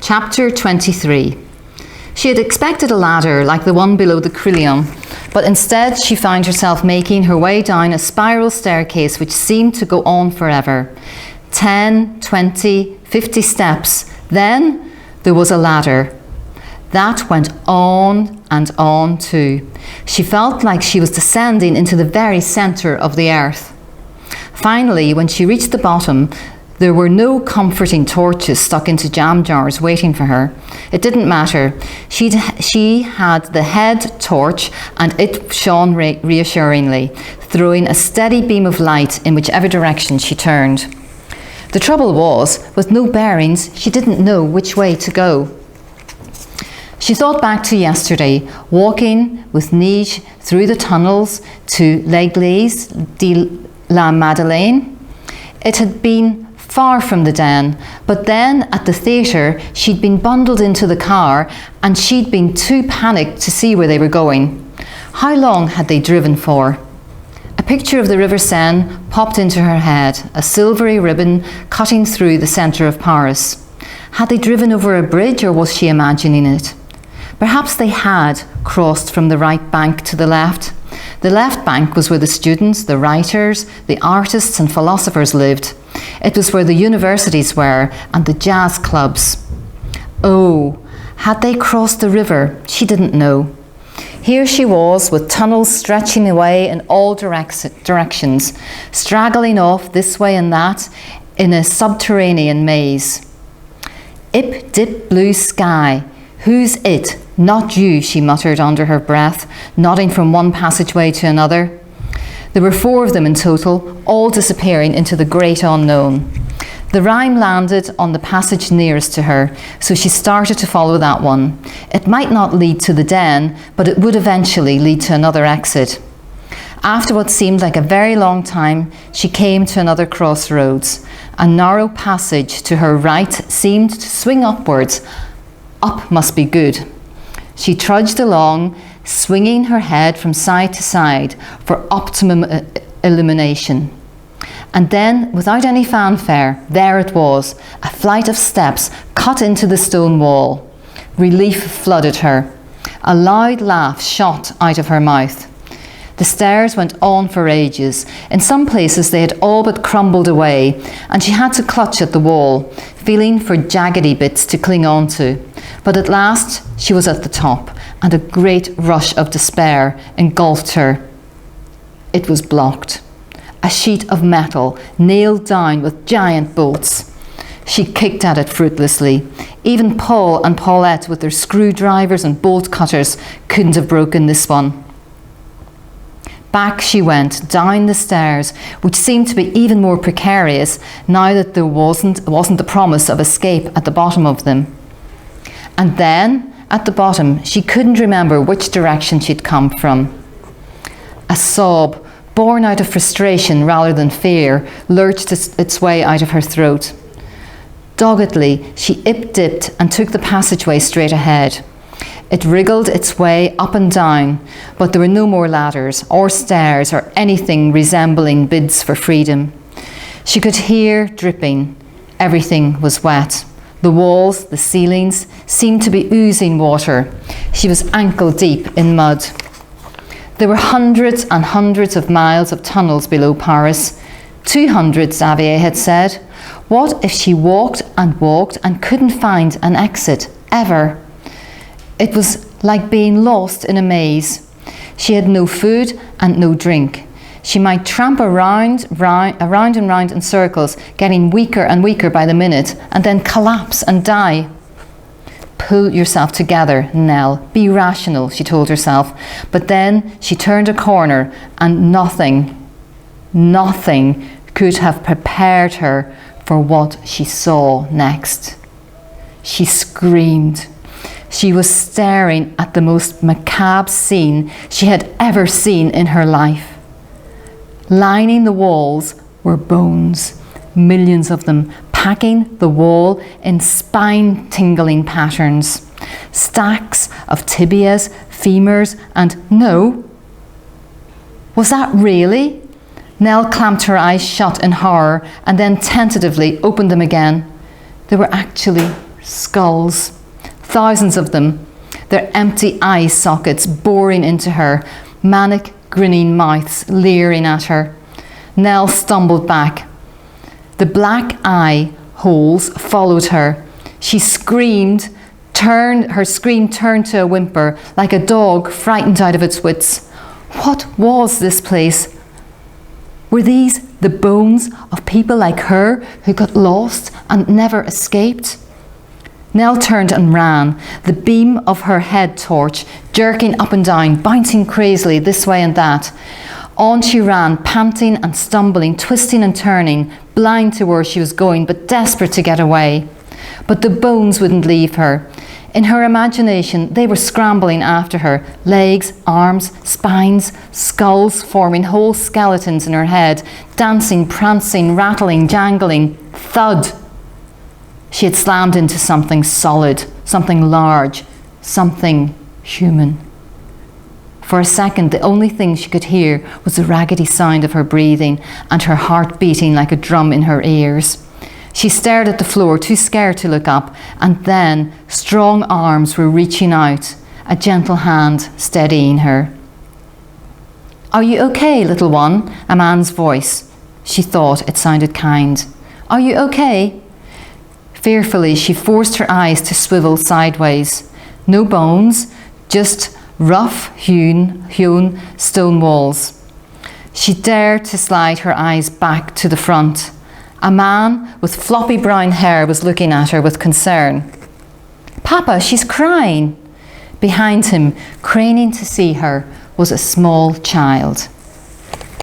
Chapter 23. She had expected a ladder like the one below the Crillion, but instead she found herself making her way down a spiral staircase which seemed to go on forever. 10, 20, 50 steps. Then there was a ladder. That went on and on too. She felt like she was descending into the very centre of the earth. Finally, when she reached the bottom, there were no comforting torches stuck into jam jars waiting for her. It didn't matter. She had the head torch and it shone reassuringly, throwing a steady beam of light in whichever direction she turned. The trouble was, with no bearings, she didn't know which way to go. She thought back to yesterday, walking with Nige through the tunnels to l'Église de la Madeleine. It had been far from the den, but then at the theatre she'd been bundled into the car and she'd been too panicked to see where they were going. How long had they driven for? A picture of the River Seine popped into her head, a silvery ribbon cutting through the centre of Paris. Had they driven over a bridge, or was she imagining it? Perhaps they had crossed from the right bank to the left. The left bank was where the students, the writers, the artists and philosophers lived. It was where the universities were and the jazz clubs. Oh, had they crossed the river? She didn't know. Here she was with tunnels stretching away in all directions, straggling off this way and that in a subterranean maze. Ip dip blue sky. Who's it? Not you, she muttered under her breath, nodding from one passageway to another. There were 4 of them in total, all disappearing into the great unknown. The Rhine landed on the passage nearest to her, so she started to follow that one. It might not lead to the den, but it would eventually lead to another exit. After what seemed like a very long time, she came to another crossroads. A narrow passage to her right seemed to swing upwards. Up must be good. She trudged along, swinging her head from side to side for optimum illumination. And then, without any fanfare, there it was, a flight of steps cut into the stone wall. Relief flooded her. A loud laugh shot out of her mouth. The stairs went on for ages. In some places they had all but crumbled away, and she had to clutch at the wall, feeling for jaggedy bits to cling on to. But at last she was at the top, and a great rush of despair engulfed her. It was blocked. A sheet of metal, nailed down with giant bolts. She kicked at it fruitlessly. Even Paul and Paulette with their screwdrivers and bolt cutters couldn't have broken this one. Back she went, down the stairs, which seemed to be even more precarious now that there wasn't the promise of escape at the bottom of them. And then, at the bottom, she couldn't remember which direction she'd come from. A sob, born out of frustration rather than fear, lurched its way out of her throat. Doggedly, she ip-dipped and took the passageway straight ahead. It wriggled its way up and down, but there were no more ladders or stairs or anything resembling bids for freedom. She could hear dripping. Everything was wet. The walls, the ceilings, seemed to be oozing water. She was ankle deep in mud. There were hundreds and hundreds of miles of tunnels below Paris. 200, Xavier had said. What if she walked and couldn't find an exit, ever? It was like being lost in a maze. She had no food and no drink. She might tramp around and round in circles, getting weaker and weaker by the minute, and then collapse and die. Pull yourself together, Nell. Be rational, she told herself. But then she turned a corner and nothing could have prepared her for what she saw next. She screamed. She was staring at the most macabre scene she had ever seen in her life. Lining the walls were bones, millions of them, packing the wall in spine-tingling patterns. Stacks of tibias, femurs, and no. Was that really? Nell clamped her eyes shut in horror and then tentatively opened them again. There were actually Skulls. Thousands of them. Their empty eye sockets boring into her. Manic, grinning mouths leering at her. Nell stumbled back. The black eye holes followed her. She screamed. Her scream turned to a whimper, like a dog frightened out of its wits. What was this place? Were these the bones of people like her who got lost and never escaped? Nell turned and ran, the beam of her head torch jerking up and down, bouncing crazily this way and that. On she ran, panting and stumbling, twisting and turning, blind to where she was going, but desperate to get away. But the bones wouldn't leave her. In her imagination, they were scrambling after her, legs, arms, spines, skulls forming whole skeletons in her head, dancing, prancing, rattling, jangling. Thud! She had slammed into something solid, something large, something human. For a second, the only thing she could hear was the raggedy sound of her breathing and her heart beating like a drum in her ears. She stared at the floor, too scared to look up, and then strong arms were reaching out, a gentle hand steadying her. "Are you okay, little one?" A man's voice. She thought it sounded kind. "Are you okay?" Fearfully, she forced her eyes to swivel sideways. No bones, just rough hewn stone walls. She dared to slide her eyes back to the front. A man with floppy brown hair was looking at her with concern. "Papa, she's crying." Behind him, craning to see her, was a small child.